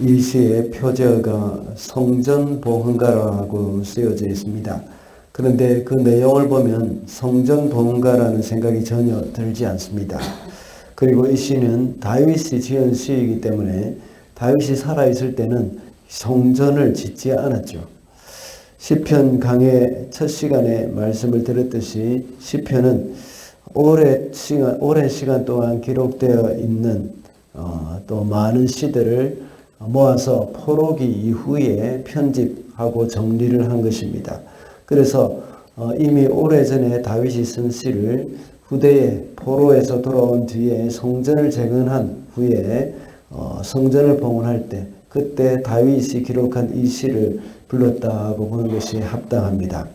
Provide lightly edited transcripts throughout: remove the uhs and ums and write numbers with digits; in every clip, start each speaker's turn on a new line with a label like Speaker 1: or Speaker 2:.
Speaker 1: 이 시의 표제어가 성전보훈가라고 쓰여져 있습니다. 그런데 그 내용을 보면 성전보훈가라는 생각이 전혀 들지 않습니다. 그리고 이 시는 다윗이 지은 시이기 때문에 다윗이 살아있을 때는 성전을 짓지 않았죠. 시편 강의 첫 시간에 말씀을 드렸듯이 시편은 오랜 시간 동안 기록되어 있는 또 많은 시들을 모아서 포로기 이후에 편집하고 정리를 한 것입니다. 그래서 이미 오래전에 다윗이 쓴 시를 후대에 포로에서 돌아온 뒤에 성전을 재건한 후에 성전을 봉헌할 때 그때 다윗이 기록한 이 시를 불렀다고 보는 것이 합당합니다.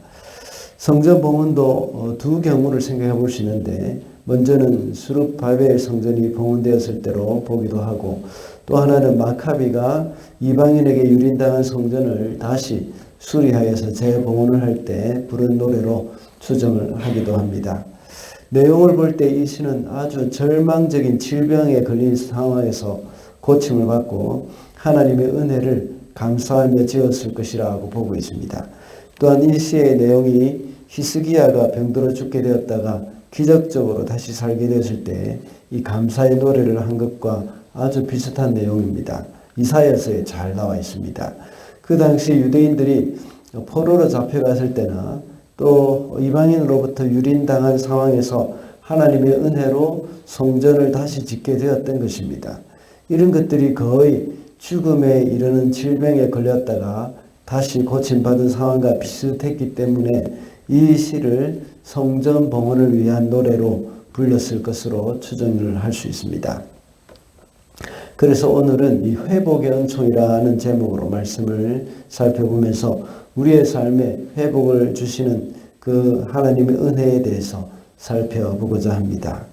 Speaker 1: 성전 봉헌도 두 경우를 생각해 볼 수 있는데 먼저는 수룹바벨 성전이 봉헌되었을 때로 보기도 하고 또 하나는 마카비가 이방인에게 유린당한 성전을 다시 수리하여서 재봉헌을 할 때 부른 노래로 추정을 하기도 합니다. 내용을 볼 때 이 시는 아주 절망적인 질병에 걸린 상황에서 고침을 받고 하나님의 은혜를 감사하며 지었을 것이라고 보고 있습니다. 또한 이 시의 내용이 히스기야가 병들어 죽게 되었다가 기적적으로 다시 살게 되었을 때 이 감사의 노래를 한 것과 아주 비슷한 내용입니다. 이사야서에 잘 나와 있습니다. 그 당시 유대인들이 포로로 잡혀갔을 때나 또 이방인으로부터 유린당한 상황에서 하나님의 은혜로 성전을 다시 짓게 되었던 것입니다. 이런 것들이 거의 죽음에 이르는 질병에 걸렸다가 다시 고침받은 상황과 비슷했기 때문에 이 시를 성전 봉헌을 위한 노래로 불렸을 것으로 추정을 할 수 있습니다. 그래서 오늘은 이 회복의 은총이라는 제목으로 말씀을 살펴보면서 우리의 삶에 회복을 주시는 그 하나님의 은혜에 대해서 살펴보고자 합니다.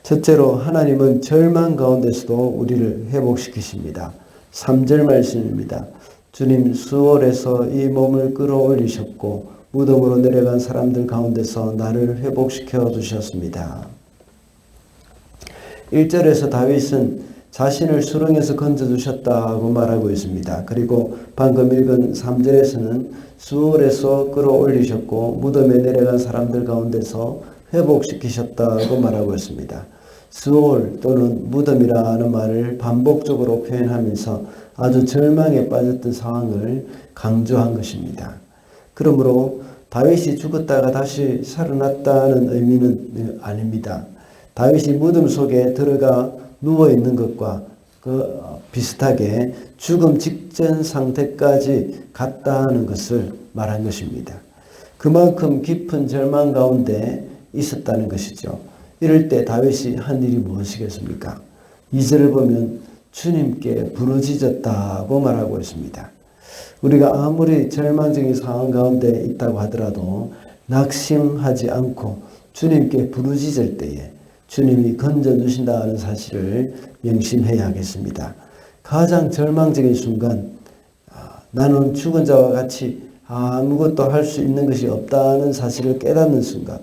Speaker 1: 첫째로 하나님은 절망 가운데서도 우리를 회복시키십니다. 3절 말씀입니다. 주님 수월에서 이 몸을 끌어올리셨고 무덤으로 내려간 사람들 가운데서 나를 회복시켜 주셨습니다. 1절에서 다윗은 자신을 수렁에서 건져주셨다고 말하고 있습니다. 그리고 방금 읽은 3절에서는 수월에서 끌어올리셨고 무덤에 내려간 사람들 가운데서 회복시키셨다고 말하고 있습니다. 수월 또는 무덤이라는 말을 반복적으로 표현하면서 아주 절망에 빠졌던 상황을 강조한 것입니다. 그러므로 다윗이 죽었다가 다시 살아났다는 의미는 아닙니다. 다윗이 무덤 속에 들어가 누워있는 것과 비슷하게 죽음 직전 상태까지 갔다는 것을 말한 것입니다. 그만큼 깊은 절망 가운데 있었다는 것이죠. 이럴 때 다윗이 한 일이 무엇이겠습니까? 2절을 보면 주님께 부르짖었다고 말하고 있습니다. 우리가 아무리 절망적인 상황 가운데 있다고 하더라도 낙심하지 않고 주님께 부르짖을 때에 주님이 건져주신다는 사실을 명심해야 하겠습니다. 가장 절망적인 순간 나는 죽은 자와 같이 아무것도 할 수 있는 것이 없다는 사실을 깨닫는 순간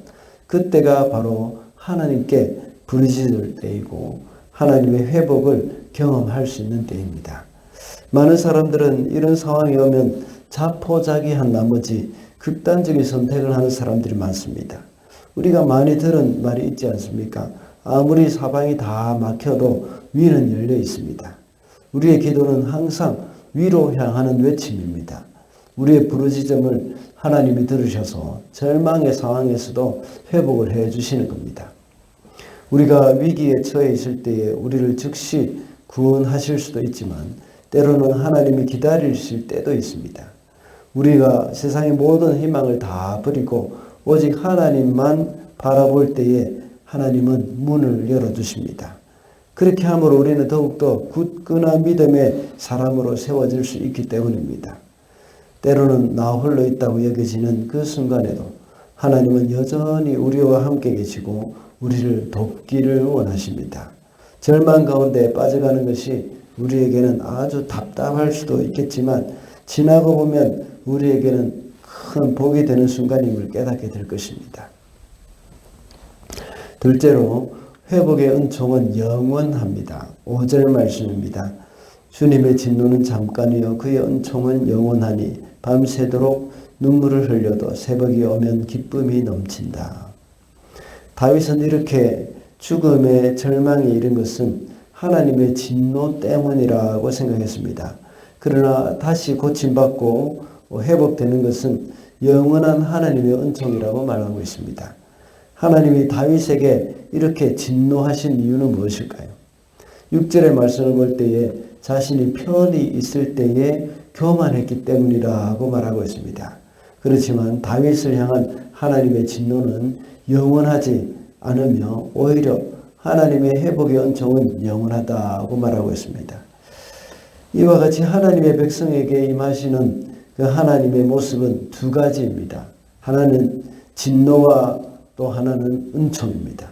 Speaker 1: 그때가 바로 하나님께 부르짖을 때이고 하나님의 회복을 경험할 수 있는 때입니다. 많은 사람들은 이런 상황이 오면 자포자기한 나머지 극단적인 선택을 하는 사람들이 많습니다. 우리가 많이 들은 말이 있지 않습니까? 아무리 사방이 다 막혀도 위는 열려 있습니다. 우리의 기도는 항상 위로 향하는 외침입니다. 우리의 부르짖음을 하나님이 들으셔서 절망의 상황에서도 회복을 해 주시는 겁니다. 우리가 위기에 처해 있을 때에 우리를 즉시 구원하실 수도 있지만 때로는 하나님이 기다리실 때도 있습니다. 우리가 세상의 모든 희망을 다 버리고 오직 하나님만 바라볼 때에 하나님은 문을 열어주십니다. 그렇게 함으로 우리는 더욱더 굳건한 믿음의 사람으로 세워질 수 있기 때문입니다. 때로는 나 홀로 있다고 여겨지는 그 순간에도 하나님은 여전히 우리와 함께 계시고 우리를 돕기를 원하십니다. 절망 가운데 빠져가는 것이 우리에게는 아주 답답할 수도 있겠지만 지나고 보면 우리에게는 큰 복이 되는 순간임을 깨닫게 될 것입니다. 둘째로 회복의 은총은 영원합니다. 5절 말씀입니다. 주님의 진노는 잠깐이요 그의 은총은 영원하니 밤새도록 눈물을 흘려도 새벽이 오면 기쁨이 넘친다. 다윗은 이렇게 죽음의 절망에 이른 것은 하나님의 진노 때문이라고 생각했습니다. 그러나 다시 고침받고 회복되는 것은 영원한 하나님의 은총이라고 말하고 있습니다. 하나님이 다윗에게 이렇게 진노하신 이유는 무엇일까요? 6절의 말씀을 볼 때에 자신이 편히 있을 때에 교만했기 때문이라고 말하고 있습니다. 그렇지만 다윗을 향한 하나님의 진노는 영원하지 않으며 오히려 하나님의 회복의 은총은 영원하다고 말하고 있습니다. 이와 같이 하나님의 백성에게 임하시는 그 하나님의 모습은 두 가지입니다. 하나는 진노와 또 하나는 은총입니다.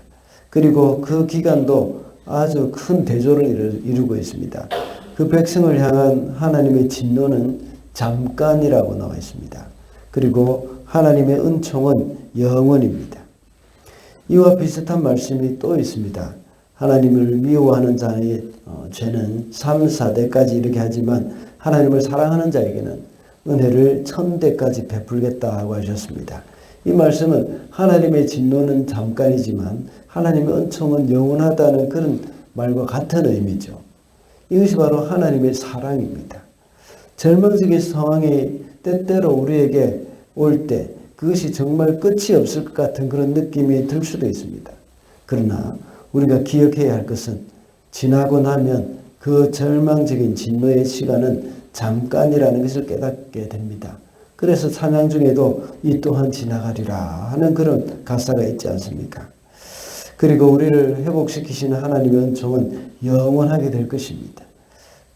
Speaker 1: 그리고 그 기간도 아주 큰 대조를 이루고 있습니다. 그 백성을 향한 하나님의 진노는 잠깐이라고 나와 있습니다. 그리고 하나님의 은총은 영원입니다. 이와 비슷한 말씀이 또 있습니다. 하나님을 미워하는 자의 죄는 3, 4대까지 이렇게 하지만 하나님을 사랑하는 자에게는 은혜를 1000대까지 베풀겠다고 하셨습니다. 이 말씀은 하나님의 진노는 잠깐이지만 하나님의 은총은 영원하다는 그런 말과 같은 의미죠. 이것이 바로 하나님의 사랑입니다. 절망적인 상황이 때때로 우리에게 올 때 그것이 정말 끝이 없을 것 같은 그런 느낌이 들 수도 있습니다. 그러나 우리가 기억해야 할 것은 지나고 나면 그 절망적인 진노의 시간은 잠깐이라는 것을 깨닫게 됩니다. 그래서 찬양 중에도 이 또한 지나가리라 하는 그런 가사가 있지 않습니까? 그리고 우리를 회복시키시는 하나님의 은총은 영원하게 될 것입니다.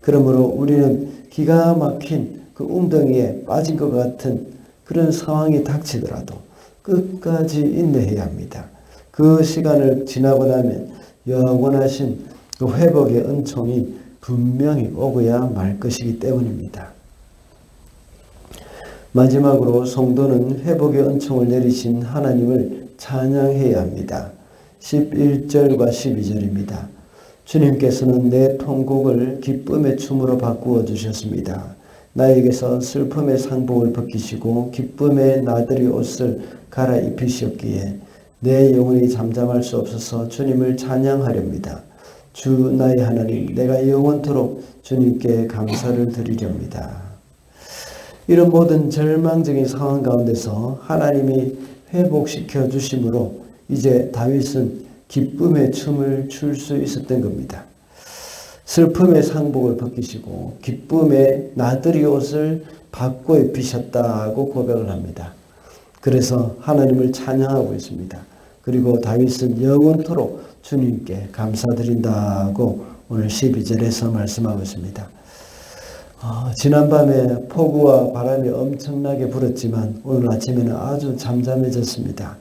Speaker 1: 그러므로 우리는 기가 막힌 그 웅덩이에 빠진 것 같은 그런 상황이 닥치더라도 끝까지 인내해야 합니다. 그 시간을 지나고 나면 영원하신 그 회복의 은총이 분명히 오고야 말 것이기 때문입니다. 마지막으로 성도는 회복의 은총을 내리신 하나님을 찬양해야 합니다. 11절과 12절입니다. 주님께서는 내 통곡을 기쁨의 춤으로 바꾸어 주셨습니다. 나에게서 슬픔의 상복을 벗기시고 기쁨의 나들이 옷을 갈아입히셨기에 내 영혼이 잠잠할 수 없어서 주님을 찬양하렵니다. 주 나의 하나님, 내가 영원토록 주님께 감사를 드리렵니다. 이런 모든 절망적인 상황 가운데서 하나님이 회복시켜 주심으로 이제 다윗은 기쁨의 춤을 출 수 있었던 겁니다. 슬픔의 상복을 벗기시고 기쁨의 나들이 옷을 바꿔 입히셨다고 고백을 합니다. 그래서 하나님을 찬양하고 있습니다. 그리고 다윗은 영원토록 주님께 감사드린다고 오늘 12절에서 말씀하고 있습니다. 지난밤에 폭우와 바람이 엄청나게 불었지만 오늘 아침에는 아주 잠잠해졌습니다.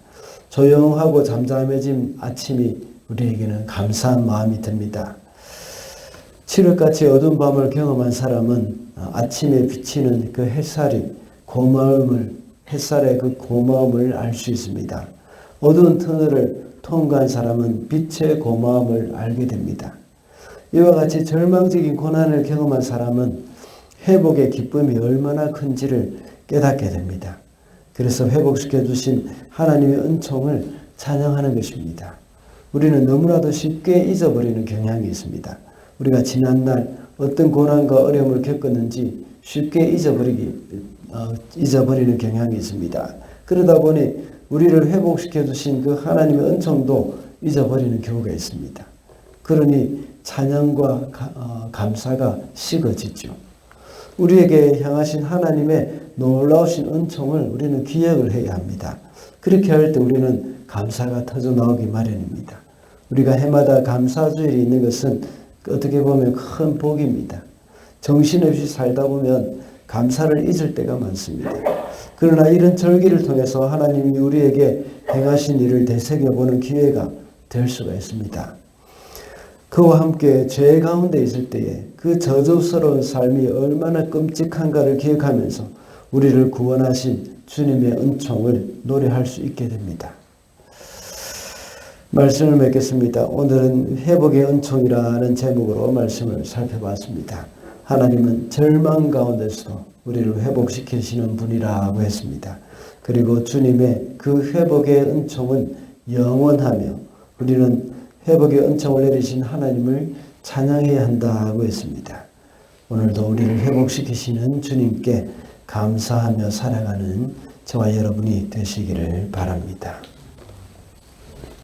Speaker 1: 조용하고 잠잠해진 아침이 우리에게는 감사한 마음이 듭니다. 칠흑같이 어두운 밤을 경험한 사람은 아침에 비치는 그 햇살의 그 고마움을 알 수 있습니다. 어두운 터널을 통과한 사람은 빛의 고마움을 알게 됩니다. 이와 같이 절망적인 고난을 경험한 사람은 회복의 기쁨이 얼마나 큰지를 깨닫게 됩니다. 그래서 회복시켜 주신 하나님의 은총을 찬양하는 것입니다. 우리는 너무나도 쉽게 잊어버리는 경향이 있습니다. 우리가 지난날 어떤 고난과 어려움을 겪었는지 쉽게 잊어버리는 경향이 있습니다. 그러다 보니 우리를 회복시켜 주신 그 하나님의 은총도 잊어버리는 경우가 있습니다. 그러니 찬양과 감사가 식어지죠. 우리에게 향하신 하나님의 놀라우신 은총을 우리는 기억을 해야 합니다. 그렇게 할 때 우리는 감사가 터져 나오기 마련입니다. 우리가 해마다 감사주일이 있는 것은 어떻게 보면 큰 복입니다. 정신없이 살다 보면 감사를 잊을 때가 많습니다. 그러나 이런 절기를 통해서 하나님이 우리에게 행하신 일을 되새겨보는 기회가 될 수가 있습니다. 그와 함께 죄 가운데 있을 때에 그 저주스러운 삶이 얼마나 끔찍한가를 기억하면서 우리를 구원하신 주님의 은총을 노래할 수 있게 됩니다. 말씀을 맺겠습니다. 오늘은 회복의 은총이라는 제목으로 말씀을 살펴봤습니다. 하나님은 절망 가운데서도 우리를 회복시키시는 분이라고 했습니다. 그리고 주님의 그 회복의 은총은 영원하며 우리는 회복의 은총을 내리신 하나님을 찬양해야 한다고 했습니다. 오늘도 우리를 회복시키시는 주님께 감사하며 살아가는 저와 여러분이 되시기를 바랍니다.